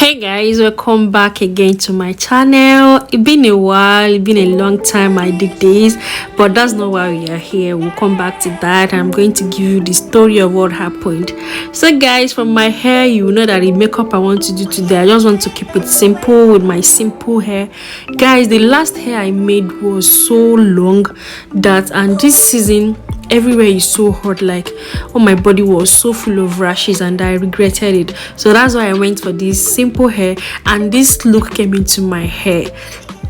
Hey guys, welcome back again to my channel. It's been a while, it's been a long time, I did this, but that's not why we are here. We'll come back to that. I'm going to give you the story of what happened. So guys, from my hair, you know that the makeup I want to do today, I just want to keep it simple with my simple hair. Guys, the last hair I made was so long that, and this season everywhere is so hot, like my body was so full of rashes and I regretted it. So that's why I went for this simple hair, and this look came into my hair.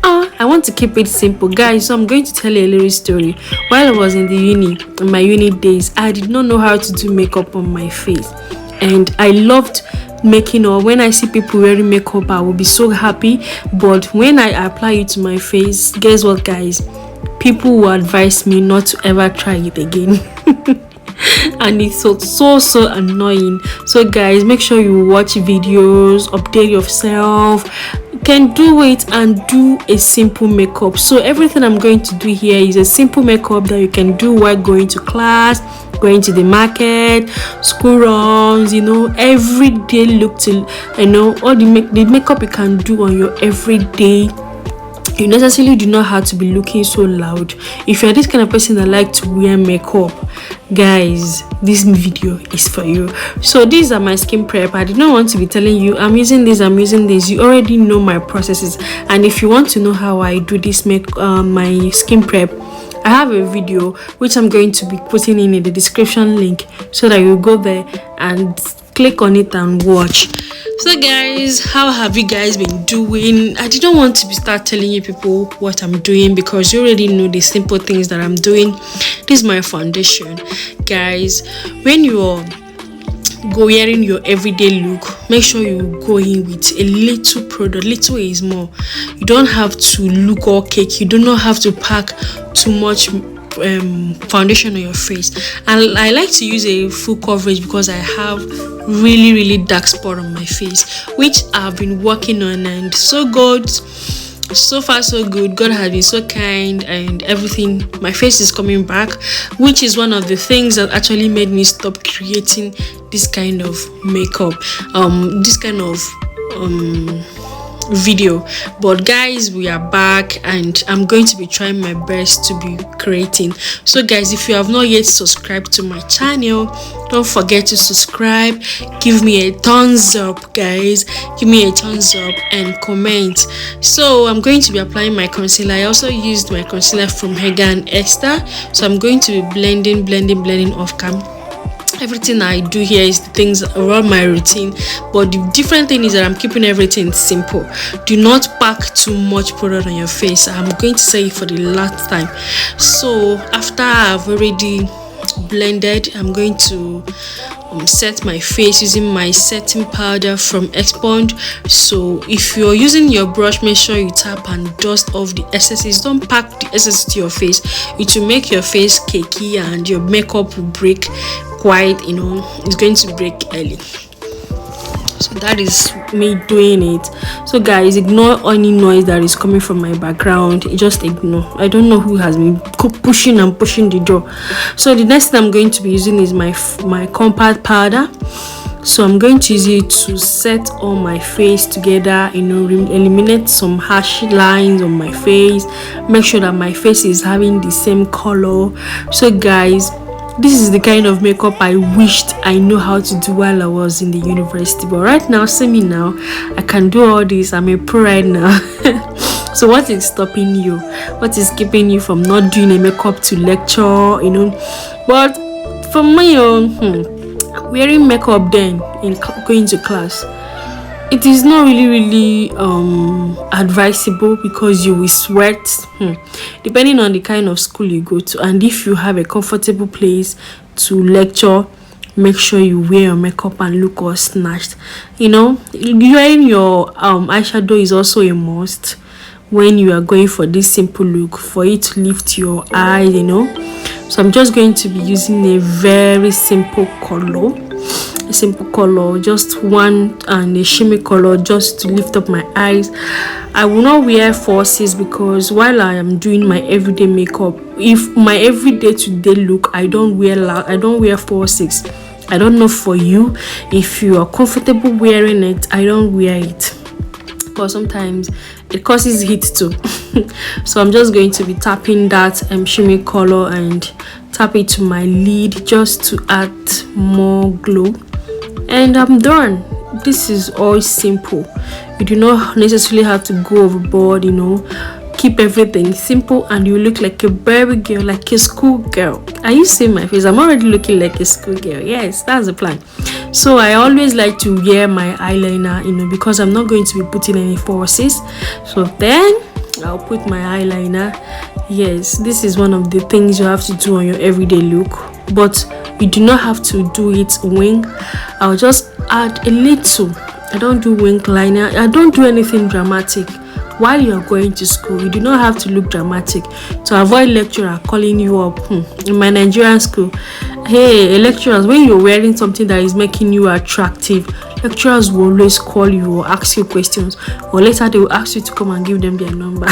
I want to keep it simple, guys, so I'm going to tell you a little story. While I was in my uni days, I did not know how to do makeup on my face, and I loved making, or when I see people wearing makeup, I will be so happy. But when I apply it to my face, guess what, guys? People will advise me not to ever try it again. And it's so annoying. So guys, make sure you watch videos, update yourself. You can do it and do a simple makeup. So everything I'm going to do here is a simple makeup that you can do while going to class, going to the market, school runs, everyday look till all the makeup you can do on your everyday. You necessarily do not have to be looking so loud. If you're this kind of person that like to wear makeup, guys, this video is for you. So these are my skin prep. I did not want to be telling you I'm using this. You already know my processes, and if you want to know how I do this my skin prep, I have a video which I'm going to be putting in the description link, so that you go there and click on it and watch. So guys, how have you guys been doing? I didn't want to start telling you people what I'm doing, because you already know the simple things that I'm doing. This is my foundation, guys. When you're wearing your everyday look, make sure you go in with a little product. Little is more. You don't have to look all cake. You do not have to pack too much foundation on your face. And I like to use a full coverage because I have really dark spot on my face, which I've been working on, and so far so good. God has been so kind, and everything, my face is coming back, which is one of the things that actually made me stop creating this kind of makeup, this kind of video. But guys, we are back, and I'm going to be trying my best to be creating. So guys, if you have not yet subscribed to my channel, don't forget to subscribe. Give me a thumbs up, guys. Give me a thumbs up and comment. So I'm going to be applying my concealer. I also used my concealer from Hega and Esther, so I'm going to be blending off cam. Everything I do here is the things around my routine, but the different thing is that I'm keeping everything simple. Do not pack too much product on your face. I'm going to say it for the last time. So after I've already blended, I'm going to set my face using my setting powder from Expond. So if you're using your brush, make sure you tap and dust off the excesses. Don't pack the excess to your face. It will make your face cakey, and your makeup will break quite, it's going to break early. So that is me doing it. So guys, ignore any noise that is coming from my background. Just ignore. I don't know who has been pushing the door. So the next thing I'm going to be using is my compact powder. So I'm going to use it to set all my face together, eliminate some harsh lines on my face, make sure that my face is having the same color. So guys, this is the kind of makeup I wished I knew how to do while I was in the university. But right now, see me now, I can do all this. I'm a pro right now. So what is stopping you? What is keeping you from not doing a makeup to lecture, But for me, wearing makeup then in going to class, it is not really advisable, because you will sweat, depending on the kind of school you go to. And if you have a comfortable place to lecture, make sure you wear your makeup and look all snatched. Wearing your eyeshadow is also a must when you are going for this simple look, for it to lift your eyes. So I'm just going to be using a very simple color, just one, and a shimmy color, just to lift up my eyes. I will not wear falsies, because while I am doing my everyday makeup, if my everyday today look, I don't wear falsies. I don't know for you. If you are comfortable wearing it, I don't wear it, but sometimes it causes heat too. So I'm just going to be tapping that shimmy color and tap it to my lid just to add more glow, and I'm done. This is all simple. You do not necessarily have to go overboard, keep everything simple and you look like a baby girl, like a school girl. Are you seeing my face? I'm already looking like a school girl. Yes, that's the plan. So I always like to wear my eyeliner, because I'm not going to be putting any forces. So then I'll put my eyeliner. Yes, this is one of the things you have to do on your everyday look, but you do not have to do it wing. I'll just add a little. I don't do wing liner. I don't do anything dramatic. While you're going to school, you do not have to look dramatic to avoid lecturer calling you up. In my Nigerian school, hey, lecturers, when you're wearing something that is making you attractive, lecturers will always call you or ask you questions, or later they will ask you to come and give them their number.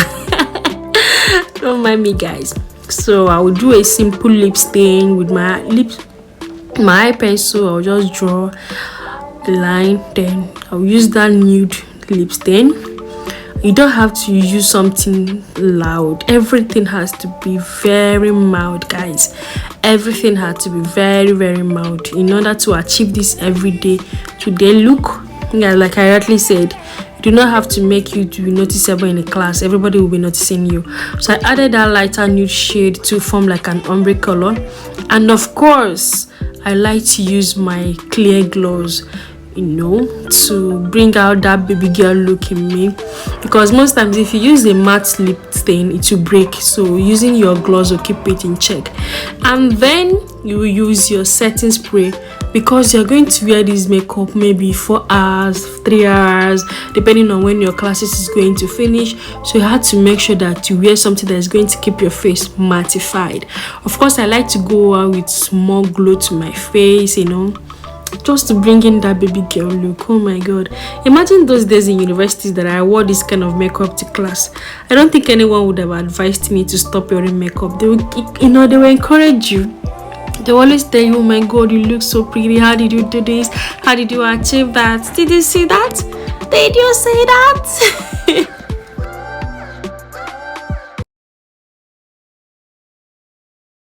Don't mind me, guys. So I will do a simple lip stain with my eye pencil. I'll just draw a line, then I'll use that nude lip stain. You don't have to use something loud. Everything has to be very mild, guys. Everything has to be very, very mild in order to achieve this everyday today look. Yeah, like I rightly said, you do not have to make you to be noticeable in a class. Everybody will be noticing you. So I added that lighter nude shade to form like an ombre color. And of course, I like to use my clear gloss, to bring out that baby girl look in me, because most times if you use a matte lip stain, it will break. So using your gloss will keep it in check. And then you will use your setting spray, because you're going to wear this makeup maybe 4 hours, 3 hours, depending on when your classes is going to finish. So you have to make sure that you wear something that is going to keep your face mattified. Of course, I like to go out with small glow to my face, just to bring in that baby girl look. Oh my god, imagine those days in universities that I wore this kind of makeup to class. I don't think anyone would have advised me to stop wearing makeup. They would, they will encourage you. They always tell you, oh my god, you look so pretty, how did you do this, how did you achieve that, did you see that, did you see that?